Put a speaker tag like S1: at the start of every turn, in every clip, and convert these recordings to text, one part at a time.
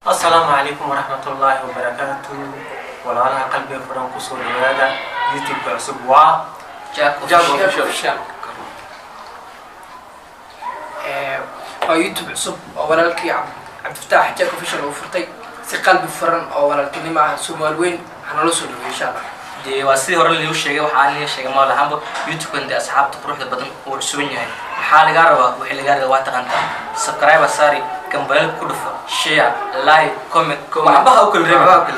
S1: السلام عليكم ورحمة الله وبركاته. ولا قلبي فرنك صور هذا يوتيوب عصب
S2: جاكو official يوتيوب عصب أولا لك عبد الفتاح جاكو official وفرتي قلبي فرن أولا لكني مع سومال وين هنلوصل إن شاء الله.
S3: دي واسي هور اللي وشيء وحالي شيء ما له هم يوتيوب عندي أصحاب تروح لبدن ورسوني هاي حال جاروا وحيل جاروا واتقنت سبسكرايب أساري كم بالك كلفة شير لايك كومنت وعبها وكل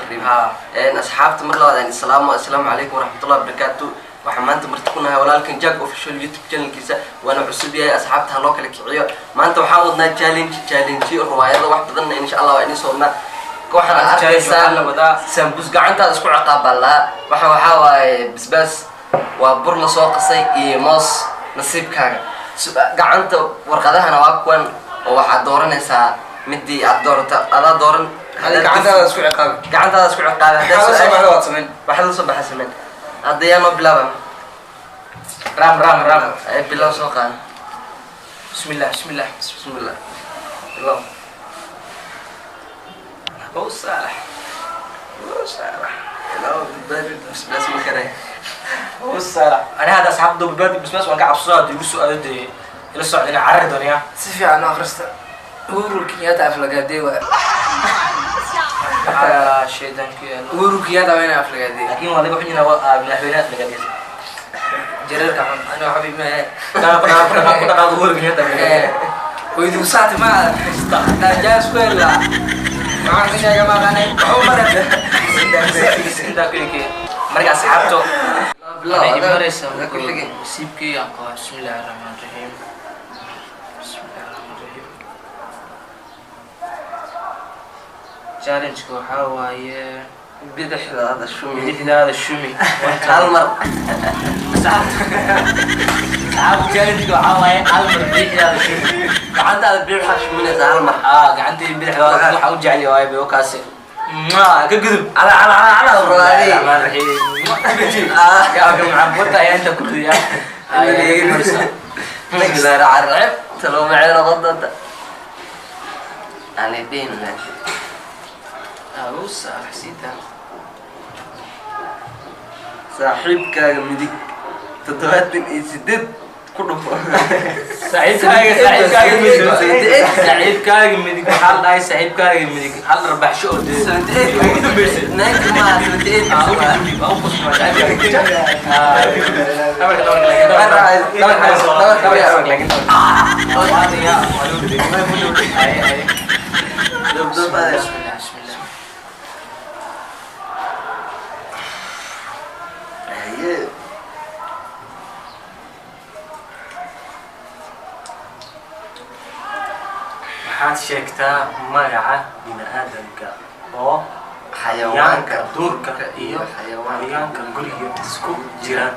S3: ريب
S4: ها أصحاب تمرلا يعني السلام عليكم ورحمة الله وبركاته. waxaan maanta martiquna walaalkan jag official youtube channelkiisa waana cusub yahay asxaabta loo kala kiciyo maanta waxaan wadnaa challenge riwaayada wax badan insha Allah waa inii soornaa waxaan arkaysaa sambus gacantaada isku ciqaabala waxa waaye bisbaas waa bur la soo qasay iyo moos nasiibkaaga gacanta warqadahana waa kuwan oo waxaad dooranaysaa midii aad doorata ada dooran
S2: gacantaada isku ciqaab
S4: waxaad soo baxaysaa أضيانو بلابا
S3: رام
S4: أي بلا سوقان
S3: بسم الله
S4: الله
S3: هو صالح
S4: لا بس مكره
S3: هو صالح أنا هذا أصحاب دوب بادي بس وأنا قاعد بصاد يبصوا أدي إلى الصعد أنا عرض دنيا
S2: سيفي أنا أخرست وركيات أفلقادي
S3: شيطان كيا
S2: وركيات وين أفلقادي
S3: لكن والله بحنا من الحيوانات أفلقادي
S2: جرير كمان أنا حبيب ما
S3: كنا وركيات
S2: ويدو ساعة ما جالس كله ما عندي شيء ما كان عمره
S3: سندا كذي مرجع أصحابته
S4: لا
S3: إمارس
S4: كل شيء
S3: سيبكي يا قا بسم الله الرحمن الرحيم challenge ko waxa waaye
S4: bidixdaada
S3: shumi
S4: hal mar
S3: saab challenge ko waxa waaye hal mar bidixdaada shumi
S4: gacantaada bidixda shuminaysa hal mar
S3: gacantii bidixdaada waxa u jecel yahay bay kaasi ka gudub
S4: ala
S3: raadi ya ka macbuta ay inta ku riya ay marsa
S4: nagdara arab talo macayna qodada ani deen
S3: بص حسيتها
S4: صاحبكاga midig 78 كله
S3: صاحبكاga midig hal dhaay صاحبكاga midig hal rabax soo
S4: ناك ما 78
S3: او قسمه
S1: waxaad sheegtaa magaca bini'aadamka oo
S4: xayawaanka
S1: duurka iyo xayawaanka guriga isku jiraan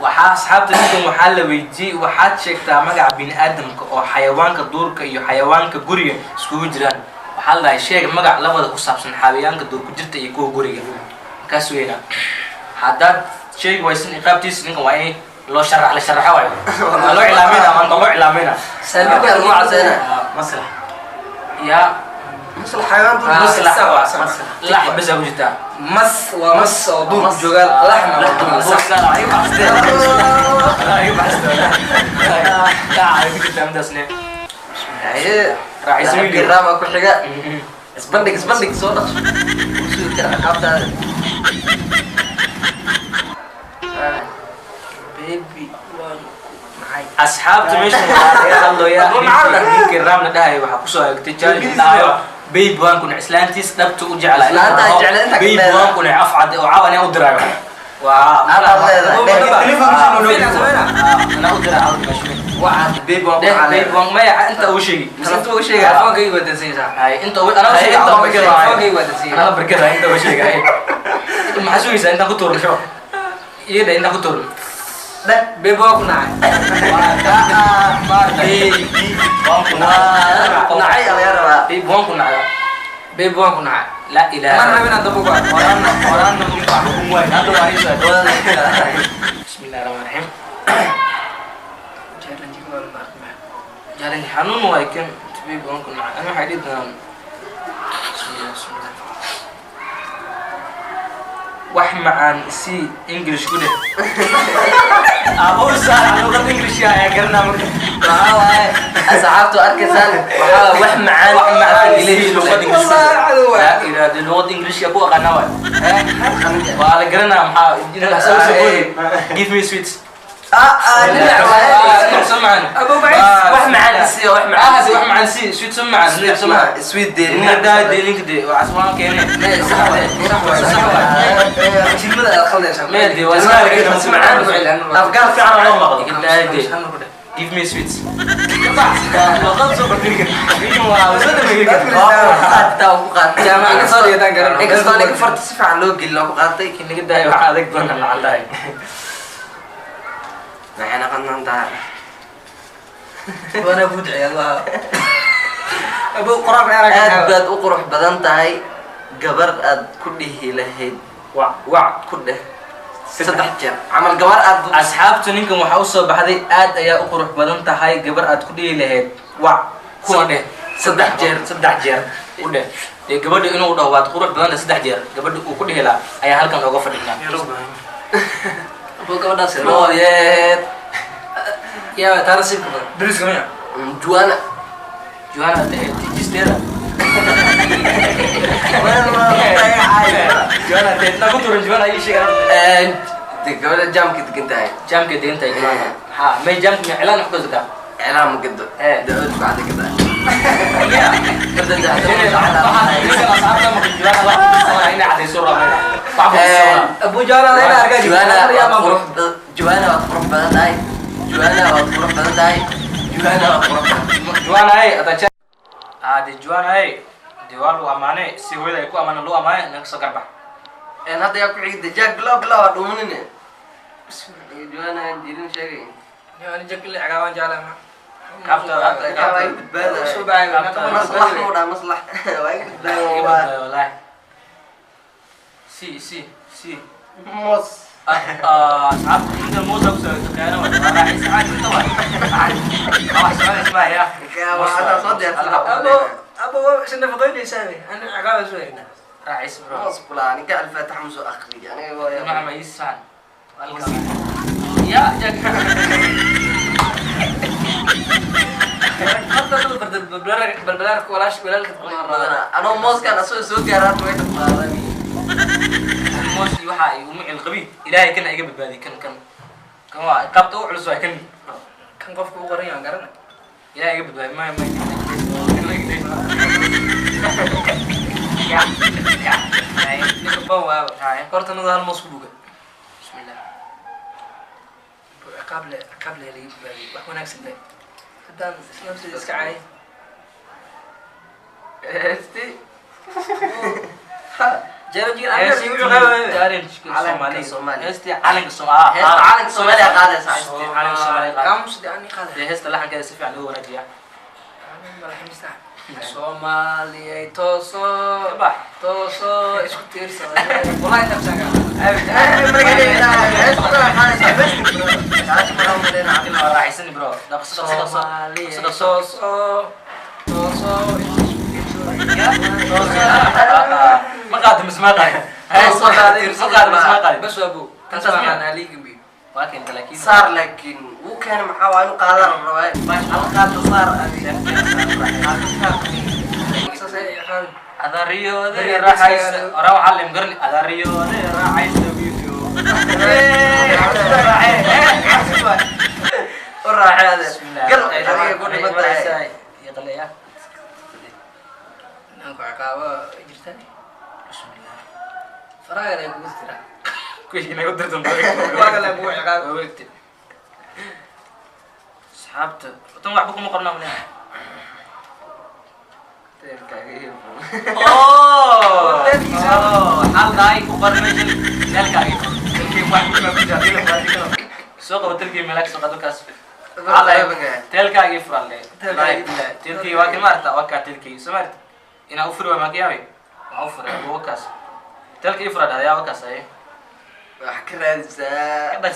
S3: waxaa asxaabta ninkan waxaa la weydiiyey waxaad sheegtaa magaca bini'aadamka oo xayawaanka duurka iyo xayawaanka guriga iskugu jiraan waxaa la dhahay sheeg magac labada ku saabsan xayawaanka duurku jirta iyo kuwa guriga kaas weynaa haddaad sheegi waysan iqaabtiisa ninkan waa in loo sharaxo waayo loo cilaamayna
S4: سالبك المعزنة
S1: مسرح
S3: يا
S4: مثل حيوان
S3: مسرح لحم بس أبو جتا
S2: مس ومس ودور جوال لحم
S3: لا عارف كده مدسني
S4: راح يسوي لي الرامة كل حاجة اسبندق صوت وشو كده عقابتها
S2: بيبي
S3: أصحاب تمشي هالو يا هيك الرامل ده هي وحكوسه اكتشال ده بيب وان كنا إسلامتيس دبت وجعل بيب وان كنا أفعد وعاوني أدرى
S4: أنا
S3: أدرى عاود مشي
S4: وعد بيب
S3: وان ما أنت وشيء
S4: أنت وشيء
S2: فوق أي وده سيسا
S3: هاي أنت أنا وشيء
S2: فوق أي وده سيسا
S3: أنا بركض أنت وشيء هاي محسوس أنت كتور شو إيه ده أنت كتور
S2: ده بيبوك نعي
S4: نعي يا رب
S2: بيبوك نعي
S3: لا إله
S2: ما نبينا دبوك
S3: orang numpang hubungan atau wanita Bismillahirrahmanirrahim jalan hanun waikan tapi bukan kuna ana hadid nam Bismillah wax macaan si English ku dheh أبو سهل لغة إنجليزية يا قرنا مرة.
S4: أصحابته أركزان وحنا معانا
S3: إنجليزي لغة إنجليزية. لا إذا لغة إنجليزية أبو قنوات. وعلى قرنا محا جينا حسوا سبوي. Give me sweets. سمعنا.
S4: أبو بعيد. وحنا معانا سي وحنا معانا.
S3: هذا وحنا معانا سي sweet سمعنا.
S4: سمعنا. sweet دي.
S3: ندا دي لينك دي وعسوان كينه.
S4: صح. كلمة خلينا.
S3: ما دي واسمع كده سمعنا.
S4: أفكار في عنا ما مغلق.
S3: Give me sweets. لقد سوبر كريكت. إنه وصلت كريكت.
S4: وقات جامعة صار يتنقل. إيه قصدي أنا كفرت سفع لوجي لو قاتي
S3: كنا قد هاي وحدك دونا العلاي.
S4: نحن قلنا نتاع.
S2: وانا بدعي الله ابو قراب عراك
S4: أبد أقرح بدن تاعي قبر أد كله لهيد وع كله صدق جر عمل قبر أد
S3: أصحابته نينكم وحوصل بحذي أد يا أقرح بدن تهاي قبر أد كله لهيد وع كله صدق جر وده دي قبر ده إنه وده واد قرح بدن صدق جر قبر ده وكله لا أي هل كان لو قفل لنا
S4: أبو قبر ده سلو
S2: يا ترى سيب درس كمان
S4: جوانا
S3: تجستيرا جوانا تنتظر تورن جوانا أي شيء كان
S4: دي قبر جام كده كنت هاي
S3: جام كده أنت جوانا ها ما جام إعلان حكوا زكاة
S4: إعلام كده ده بعد كده
S3: يا
S4: كده ده
S2: ابو جانا انا ارجع
S4: جوانا وتروح بدن
S3: جوانا هاي أتاچا هذه جوانا هاي ديوالو أمانة سويدا يكو أمانة لو أمانة نقص كربا
S4: أنا هذا يأكل عيد جاك لا دومني جوانا جيرين شيء
S2: يعني جاك اللي عقاوان جالا ما
S4: شو بعيد مصلح
S3: والله سي
S4: موس
S3: أصحاب عند الموسى بسوي كأنه ولا راح يساعد طبعا اسمع يا
S4: هذا صدق
S2: ابو شنو فضيل يساوي انا عقاوان شوي هنا
S3: راح يسمع
S4: موس فلان كألف تحمس أخري يعني
S3: ما يسمع يا جاك
S2: بالبلارك ولاش بلالك
S4: أنا موس كان أسوي قرارات وين تقارني
S3: موسي وحا يومع القبي إلهي كان أيقب البادي كان قابته على سواء كان
S2: قفك وقرين عن قرنا
S3: إلهي أيقب البادي ما يا
S2: قرت أنا ذا المصبوغة
S3: بسم الله
S2: قبل اللي وهناك سنة هدان نفس الإسكاعي
S4: استي
S2: جرجين أنا سيقول غيره
S3: علم
S4: الصومالي
S3: هستي علم الصومالي
S4: علم الصومالي قاعد صح
S3: علم الصومالي
S2: كم سداني قاعد
S3: هست اللحن كده سفي عليه ونجيا
S2: أنا ما مستح صومالي توصو اسكو تيرسا والله أنت بساقا
S3: راح يسني برو لا
S2: صومالي توصو
S3: ما قادم اسمها قايم هاي صوت قادم
S2: بس أبو تسمع أنا ليك بي
S3: ولكن لكن
S4: صار لكن وكان محاول قادر الرواية القادر صار
S3: هذا ريو ذي راح راح علم قرني هذا ريو ذي راح يسويكو
S4: وراح هذا
S3: قل يقول
S4: بدأ
S3: يقول يا
S2: أنكو عقابة جرتني
S3: بسم الله
S2: فراغ لا يقول ترى
S3: كويس كنا يقدر
S2: فراغ لا يقول عقابة
S3: وقت سحبت تم بكم مقرنا من هنا حال داي مقرنا جل كاي كيف واحد ما بيجي له سوق وتلقي ملك سوق دكاس تلقى يفرل لا تلقي واكل مرتا وكا تلقي سمعت إن أوفر وما كيابي أوفر وكاس تلقي يفرل هذا يا وكاس أيه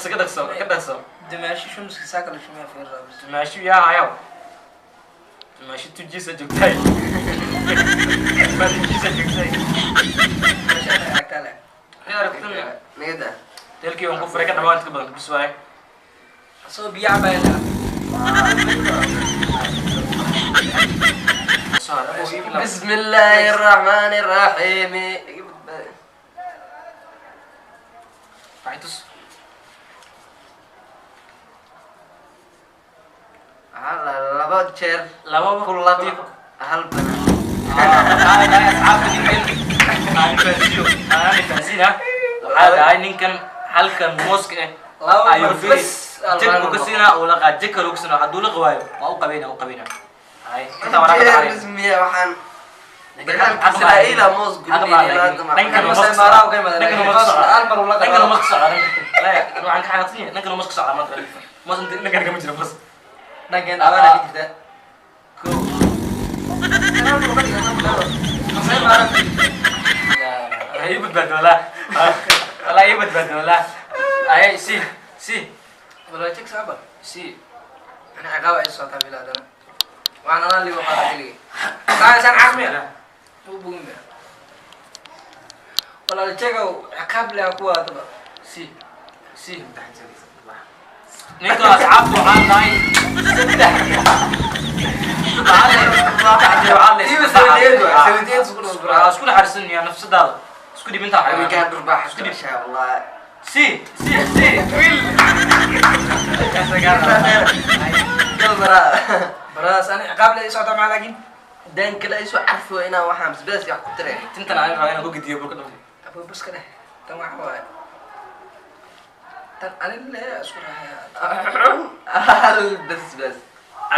S3: كده سو
S2: دماشي شو مسك ساكل شو ما في الرابط
S3: ماشي يا هايو ماشي تجي سجكتاي ما تجي سجكتاي
S2: ماشي أنا أكتله
S3: يا ركتنا
S4: نيدا
S3: تلكي ونكون فريق دمانت كبر بس واي
S2: soo biyo cabayna
S4: بسم الله الرحمن الرحيم
S3: فايتوس
S4: على لبا جير
S3: لبا
S4: كل لطيف هل بنا
S3: هذا أصحاب الدين أنا فازيو أنا فازينا هذا هاي نكن halkan mooska ayuu
S2: bas
S3: jidku ka siinaa oo la qaad jidka lagu siinaa haduu la qawaayo waa u qabeena ay inta waraaq
S4: جير بسمية وحن إسرائيل موس قلبي
S3: ninkan
S2: ma
S3: mooska
S2: saara oo qeymada
S3: ninkan mooska la waxaan ka xanaaqsan ninkan mooska socda ma dara moos ninkan kama jiro moos
S2: dhankan abana ka jirta
S3: ko
S2: masay maaran
S3: ay badbadala wala ay badbadala ay si
S2: wala check saaba
S3: si
S2: ana aqaba ay soo taabila dana وانا انا اللي بقرا لي انا سان عزمي مو بوين ولا الجاكو عقاب لها كوا تبا
S3: si ninka asxaabtu waxaan nahay isku naxarisan yaa nafsadaada isku dhibinta
S4: كان رباح إن شاء الله
S3: si wiil
S4: قل برا
S2: براس انا عقاب لها يسوع مع لكن
S4: دان كلا يسوع عرفوا هنا وحامس بس يحكوا ترى
S3: tintan aan rabaa inaan ku gediyo bulka dhamay
S2: ابو بس كده تمام حواي تن انا اللي اسكر
S4: بس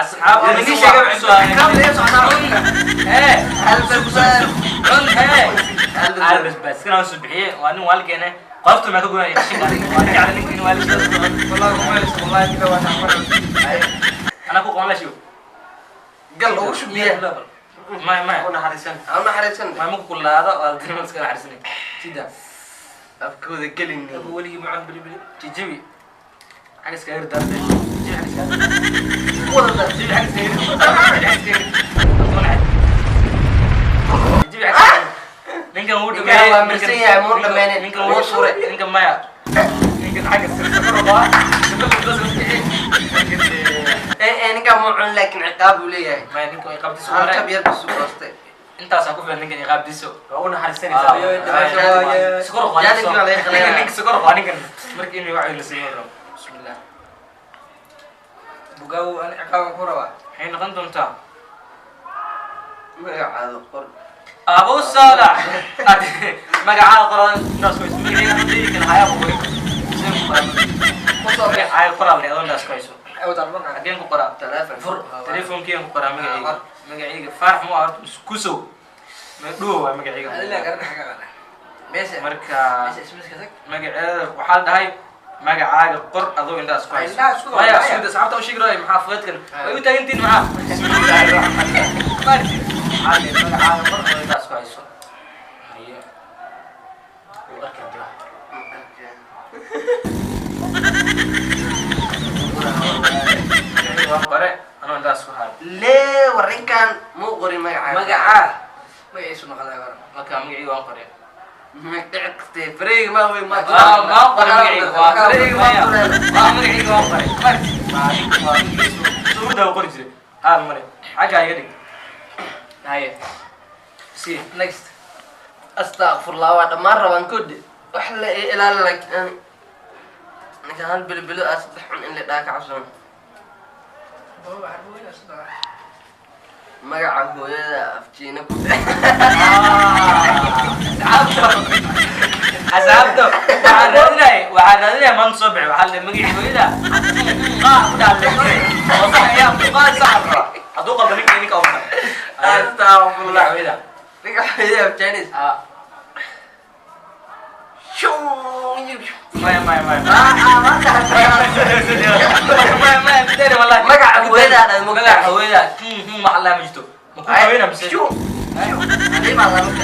S3: asxaab
S2: يعني شيء عقاب لها يسوع
S3: bas kana subixiye waa nin walgeena qoftu ma ka go'ay qashin waa jecel ninkan waalid
S2: والله والله كده وانا
S3: ana ku qoon la shiyo
S4: قل وش بيه
S3: ما انا حريصان
S4: أنا حريصن
S3: ما ممكن كل هذا والدين مسكين حريصني سيدا
S4: أفكو ذكرني
S3: ابو ولي معن بلي تجيبي حاجه سكير دار تجيبي حاجه سكير
S4: والله
S3: تجيبي حاجه سكير تجيبي حاجه ninkan uu
S4: Ninkan waa marsan yahay, muu dhammaynin.
S3: ninkan
S4: Wuu suray.
S3: ninkan maya ninkan xaga sirta kor
S4: إيه نكمل معن لكن عقاب وليه
S3: ما ninkan ay qabtiso
S4: أنا كبير بس وقصتي
S3: intaas ku filan ninkan ay qabtiso waa una
S2: يا
S3: سكر
S4: يعني
S3: قاني
S4: كنا عليه خلينا.
S3: ninkan سكر قاني kan markii inuu wacyi la siiyo bismillah
S2: بقاو انا عقاب كوروا
S3: waxay noqon doontaa
S4: ما يعاد قر
S3: ابو صالح magaca qoran naas ku ismiga hadii kan haya ku qoran ay qoran leedo naas ku iso
S2: او تعرفنا
S3: hadii ku qoran
S4: ثلاثة
S3: fur telefonkii ku qoran magacayga farax mu arto kuso ma dhuwa waa magacayga
S2: انا لا قرن حاجه انا ماشي
S3: marka
S2: ماشي اسمك كذا
S3: magaceeda waxaa dhahay magacaaga qor adoo indhaas ku hayso
S2: Indhaha isku
S3: maya
S2: haya.
S3: sida saxaabta u sheegay maxaafadkan way u taagantiin maxaa bismillaahi rahmaani rahiim hadi magacaaga qor adoo indhaas ku hayso haye u arkay waan qore anoo indhaas ku hayo
S4: ليه ورين كان مو قري ما يعاد
S2: مقعاه ما يسمع هذا ورا
S3: marka magacayga waan qore
S4: ما تعكتي فريق ما هو ما
S3: ما qore magacayga waa
S4: فريق ما
S3: waa magacayga waan qore marka suurda qori jiray hal mare xaga iga dhig haye si
S2: next
S4: استغفر الله وانا مرة وانكد وحلا الى لك انا كان بلبلو اصبحون اللي داك عشان
S2: هو عارفه وين اصلا
S4: مقع هو افتينا
S3: asxaabta waxaan raadinaya man sobci waxaa la magacii hooyada hadduu qalda ninka u
S4: استغفر الله
S3: hooyada
S4: مقع هو افتينيس شو
S3: maya
S4: ما
S3: بداري والله
S4: مقع هويدا انا
S3: magaca hooyada maxaa laa ma jirto ma ku haweenaa mise
S4: شو ليه ما ظلمت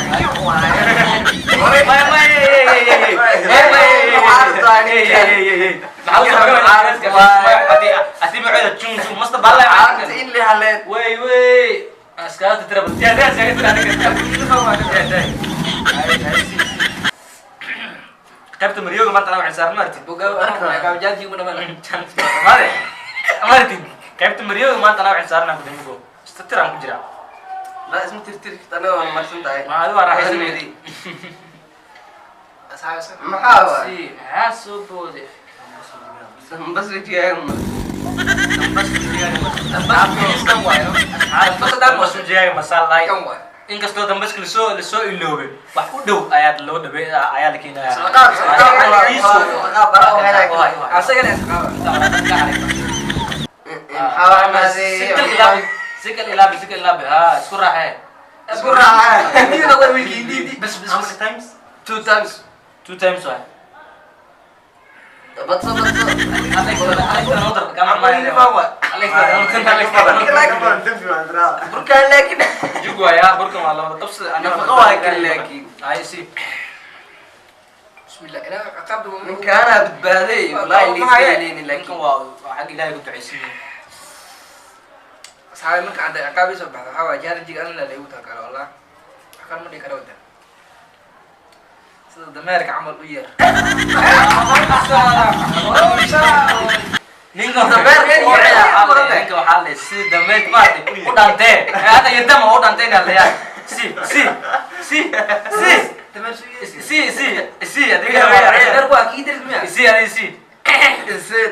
S4: عرفت ايه اللي هلين
S3: وي اسكات ترى qaybta mariyooga maanta anaa waxay saaran martid
S2: bogaa jaaji una mala
S3: made martid qaybta mariyooga maanta anaa waxay saaran kudamigo istatiraan ku jira
S4: la isma tirtiri tani waa marsan tahay
S3: ma adigu waa raaxaysanaydi
S4: maxaa waa
S3: si maxaa soo boode
S4: bas wejigaa
S3: masujiyaaga masaalay
S2: kan waay
S3: inkastoo dambaska lasoo iloobay wax u dhow ayaa loo dhabe ayaa la keenaya
S2: asagana
S3: sikal ilaabi ha isku raaxee
S4: isku raaxee
S3: bas how many times
S4: 2 times
S3: waay
S4: badso burkaan laakiin
S3: jug waaya burkan waa labada qabsi
S4: nafaqa waa kale laakiin
S3: ay si
S2: bismillah ila aqabdu
S4: ninkaana badbaaday wallahi liisayeen
S3: laakiin
S4: laakiin
S3: waa xaq ilaahay ku duceysiin
S2: saay marka anda aqabi soo baxdo waxa waa jaarjiga alla la igu taakala wallah waxaan ma dhigi karo wada sida dameerka camal u yar
S3: ninka waxaa le si dameed maartay u dhantee hada yadama u dhantay nalayaa si adiga
S2: dar waa kii dar miya
S3: si ani si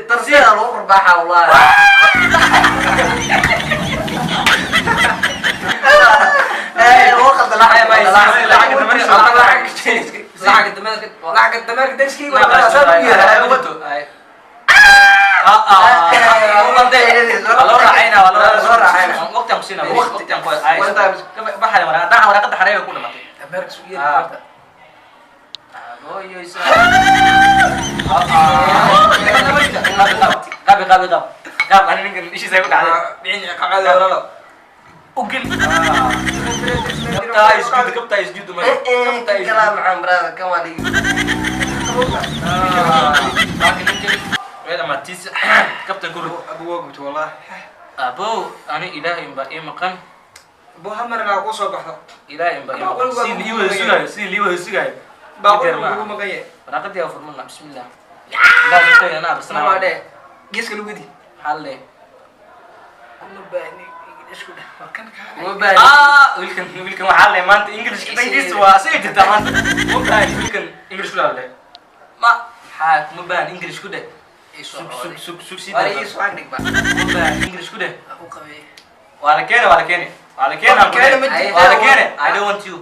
S4: tarsiida lagu qarbaaxa wallahi
S2: lacag dameerka deskii waa soo yar dameerka soo yar
S4: كلام عن برادر كمان
S2: abu wogmit wallah
S3: abo ani ilaahay baa ii maqan
S2: abu hamarna ku soo baxdo
S3: ilaahay baa ii maqan si liiwada sugayo
S2: baaqul ugu maqaye
S3: waraqadii aa furmana bismillah ilaahay ka yana arsana
S2: waa de geeska lagu di
S3: halle
S2: ama baani isku dhax kan ka
S3: wiilkan waxaa le maanta english dangiisa waa sii jirta maanta wiilkan english ku dhaale ma maxaa kuma baan english ku dheh sug english ku dheh
S2: aku qabe
S3: waa la keene I don't want you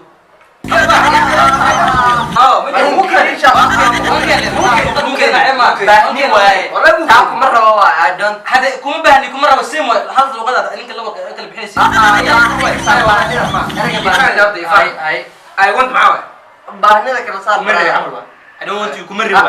S3: kuma baahni kuma rabo sim hal luqada ninka laba kala bixinaysa
S2: I want maawa
S4: bahnida kala saar
S3: kuma rabo camal waa I don't want you kuma rabo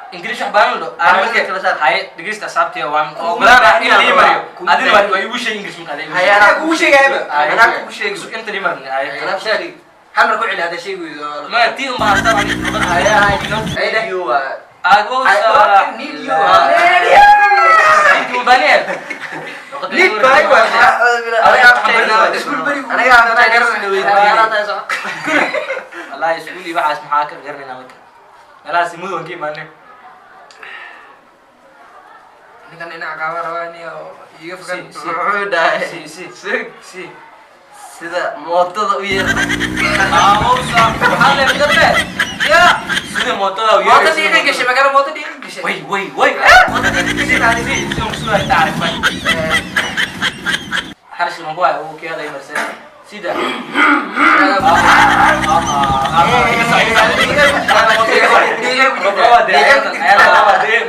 S3: English wax baan loo
S4: markay kala saar
S3: hay dhageysta asxaabtiya waan ogolaanaa in la mariyo adina waa igu sheeg English markaa
S2: hayana ku sheegayba
S4: ana ku sheeg
S3: inta li marna hay
S4: ana sheeg
S2: hamar ku cili hada sheegaydo
S3: ma tii uma hastaan
S4: haya you
S3: ago
S2: I need you
S3: intu baneel
S2: need by wa
S3: wallahi iskuuli waxaas maxaa ka garanayna marka meelahaas mudwan ka imaanay
S2: ninkan ina aqaaba rawaani oo iga fakan
S4: wuxuu dhahay sida mootada u yeer
S3: sida mootada u
S2: moota dhiiga gashay magala moota dhiiga gashay
S3: way
S2: moota dhiiga gashay
S3: حرش الموضوع هو كده يمرسل سيدا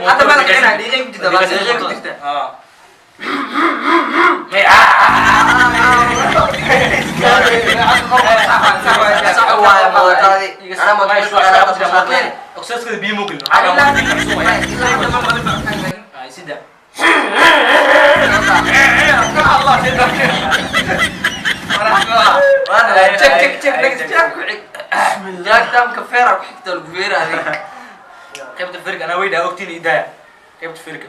S2: حتى ما لك هنا دي جيب جدا بس جيب جدا
S3: اقصد كده بيموكل سيدا
S4: جاك دام كفيرة وحكت الكفيرة هذيك
S3: قيمة الفرق أنا ويدا وقتي إيدايا قيمة الفرق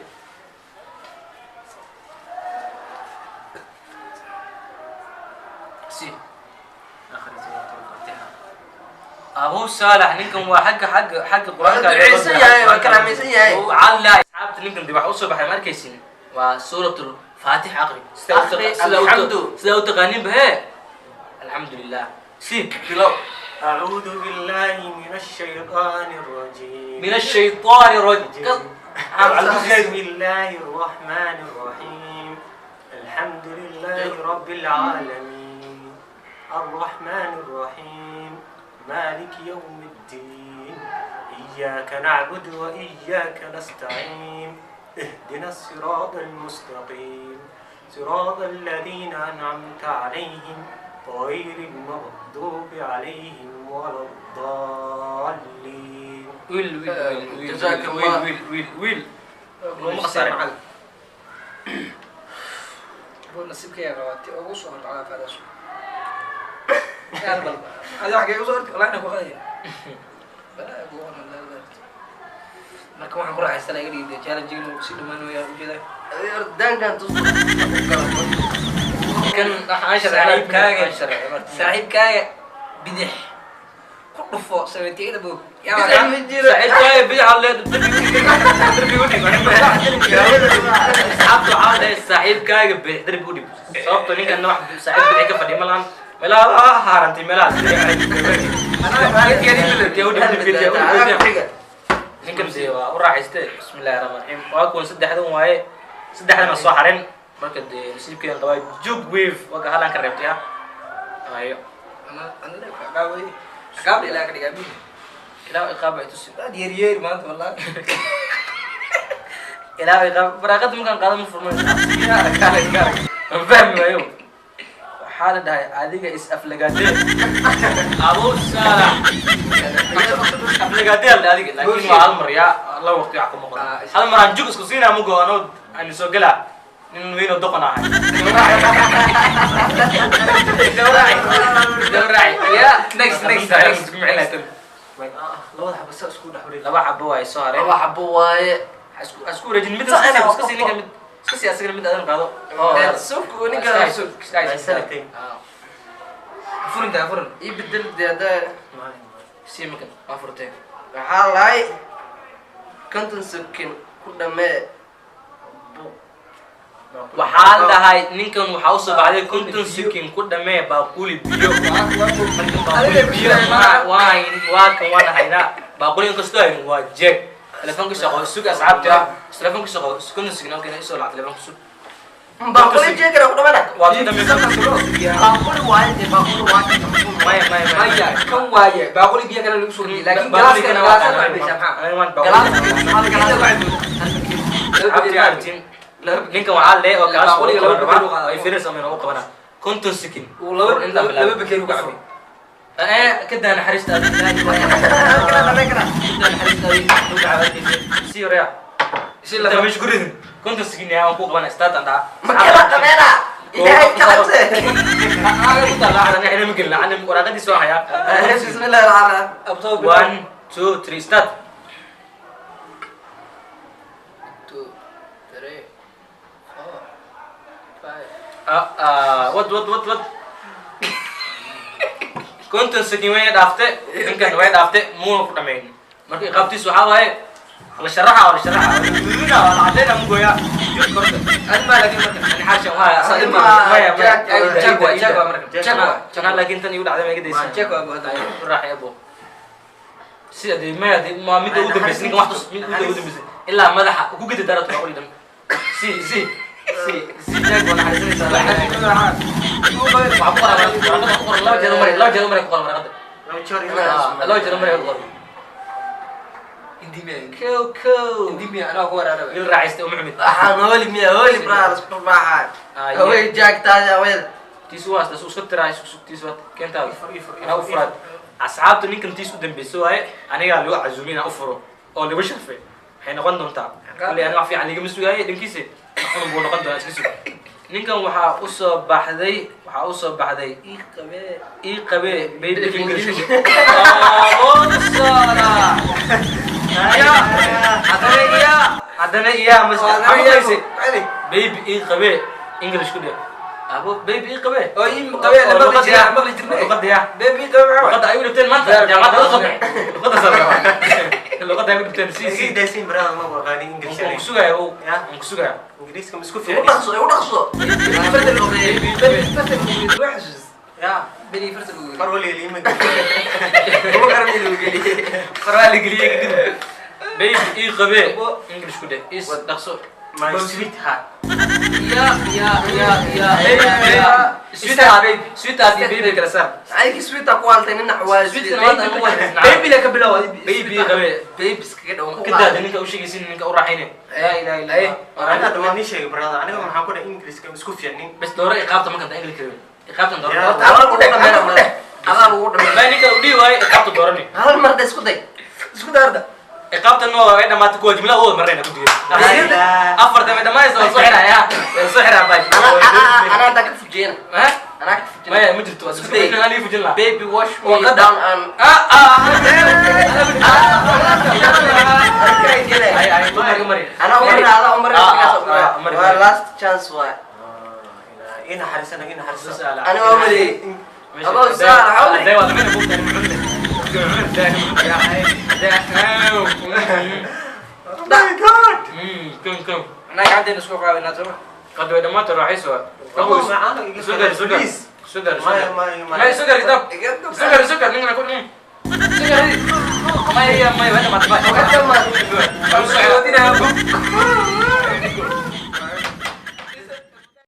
S3: سي
S1: آخر سورة الفاتحة.
S3: أبو صالح نينكم حق قرآن
S4: عيسى يا كلام عيسى يا
S3: وعلى أصحاب نينكم دي بحوصوا بحي مركزين وسورة الفاتحة أقري
S4: الحمد
S3: سلو تغنين بها الحمد لله سيب
S4: بلو
S1: أعوذ بالله من الشيطان الرجيم.
S3: من الشيطان الرجيم.
S1: بسم الله الرحمن الرحيم. الحمد لله رب العالمين الرحمن الرحيم مالك يوم الدين إياك نعبد وإياك نستعين اهدنا الصراط المستقيم صراط الذين أنعمت عليهم غير المغضوب عليهم ولا الضالين.
S3: ويل
S4: جزاك الله.
S3: ويل مقصر
S2: بقول نصيبك يا رواتي أو وصل على فلاش يا رب هذا حاجة يوصل والله أنا بغير بلا أقول لا marka waxaan ku raaxaystaa iga dhigay challenge inuu si dhamaan weeyaa ujeedaa
S4: dangan tusoo
S3: kan
S2: saaxiibkaaga bidix ku dhufo 78 boog
S3: saaxiibkaaga bidix alle darbi u dhig asxaabtu caawda saaxiibkaaga bidix darbi u dhig sababtoo ninkan wax saaxiib bidix ka fadhiyo malan meelaha haarantay meelaha ninkan dee waa u raaxaystay bismillahi rahmaan rahiim waa kuwan saddexdan waaye saddexdana soo xarin marka dee nasiibkeedan qabaa jug wave waa ka halaan ka reebtay ah ayo
S2: أنا قاوي قاوي لا كده قاوي
S3: ilaa iqaab ay tusi
S2: دير يير ما أنت والله
S3: ilaa iqaab faraaqada markaan qaado ma furmay aan fahmi waayo waxaa la dhahay adiga is aflagaadee Abu Salah aflagaadee adiga laakiin waa hal mar yaa la waqti wax kuma qoran hal mar aan jug isku siinaa mugo anoo aan soo galaa nin weyn oo doqon ahay dawraay ya next
S1: labada xabo saa isku dhex wareeg.
S3: laba xabo way soo hareen
S4: laba xabo waaye
S3: اسكو رجل ميد اسكسي نيكا ميد اسكسي اسكن ميد ادن قادو
S4: سوق ونيكا سوق
S1: سنتين.
S2: فرن ده فرن
S4: يبدل ده
S3: سي مكان ما فرتين
S4: waxaa lahay konton sakin ku dhamee
S3: waxaa dhahay ninkan waxa uu soo baxday konton sikin ku dhamee baaquli biyo waa kan waa dhahayna baaquli kastoo ay waa jeeg telefoonka shaqo suuq asxaabta telefoonka shaqo konton sikin oo kale isoo lacag telefoonka suuq
S4: baaquli jeegana ku dhamee
S3: waa ku dhamee
S4: baaquli waaye baaquli waaye
S2: maya kan waaye baaquli biyo kale lagu soo dhigay laakiin galaaska galaaska ma bisha
S3: galaaska ninkan waxaa lee oo kaas qoliga laba bakeer ay firir sameeyeen oo qabana konton sikin
S2: uu laba bakeer uga cabay
S3: كده انا حريصت ابي سيريا سيلا مش قريد كنت سكين يا ابو قبنا استاد عند
S4: ما كلا كمينا إلهي كلامته
S3: لا انا احنا ممكن لا انا ورقتي سوا يا
S4: بسم الله الرحمن
S3: 1 2 3 ستارت
S2: 2 3 4
S3: ود كنت سكين وين دافته يمكن وين دافته مو كدمين marka qabtiis waxa waaye la sharaxa duuna wala cadayna mu gooya alma laakiin marka ani xaasha waa asalin ma ya jagwa marka laakiin tan igu dhacday ma iga deysan
S2: jagwa buu haday
S3: raaxay abo sida de ma mid ugu dambeysay ninka wax mid ugu dambeysay ilaa madaxa ugu gidi darato oo dham si jagwa na xariisanaysa la jaro mari ku qoran la jaro mari ku qoran
S2: indimiya
S3: كو
S2: indimiya ana ku waraaraba
S3: يل راعيست محمد
S4: هولي ميا هولي براس بروحان هوي جاك تاجا وين
S3: تيسواس تسو سكتراي تيسوات كنت انا افراد اصحابته نينكم تيسو دنبيسو هاي انيغا لو عزومين افرو او لو شرفه حين نقون دونتا كلي انا في عليك مسوي دنكيسه انا بو نقون دونتا اسكسو نينكم waxa u soo baxday ii qabe baby english hadana iya mas'uuliyad baby ii qabe english ku dhig abo baby ii qabe
S2: oo ii qabe laba jirna
S3: يا
S2: بيبي ده
S3: لقد أيوة لبتين ما أنت جامعة لقد صار لقد أيوة لبتين
S1: سي
S3: سي
S1: دايسين برا ما بغاني انجلش يعني
S3: مكسوجة يا هو مكسوجة
S1: انجليزي كم اسكو
S2: يو دخصو فرت الأغنية فرت الأغنية وحش
S1: يا
S2: بيني فرت الأغنية
S1: فرولي لي من
S2: هو كرمي الأغنية
S3: فرالي قليل كده بيب إيه غبي إنجلش كده إيش دخسو
S1: ماي سويت هات
S2: يا
S3: سويتا بيبي سويتا دي بيبي كده صار
S2: عليك سويت أقوال تاني حواس
S3: سويت ما أنت
S2: بيبي لك بلا
S3: بيبي غبي
S2: بيبي كده
S3: كده ده نيكا وشيء يصير نيكا وراحينه
S2: لا إله إلا الله
S1: انا دماني شيء برا انا ما حكون انجليزي كم اسكو يعني
S3: بس دورة إقامة ما كنت إنجليزي كده إقامة دورة ما نيكا ودي واي إقامة دورني
S2: هذا المرة اسكو داي اسكو داردا
S3: إقامة إنه إذا ما تكون جملة أول مرة أنا كنت أفر ده ما يسوي صحرا يا صحرا باش
S2: أنا أتاكد في جينا
S3: ها
S2: أنا أكتب في
S3: ما
S2: جينا
S3: هي مجرد تواسو أنا ليه في جنة
S2: بيبي واش مي
S3: وقد-
S2: داون أن أنا عمري هذا عمري لاست تشانس واي
S1: هنا حارسنا هنا حارسنا
S2: أنا عمري أبو سارة عمري
S3: ده ولا مين بوك
S1: ماي جاد
S3: كم
S2: أنا عندي نسخة قوي نازل
S3: قد ودا ما تروح يسوى
S1: والله ما انا
S3: سكر
S1: ما
S3: سكر ده سكر نقول لكم سكر ما هي وين ما تبغى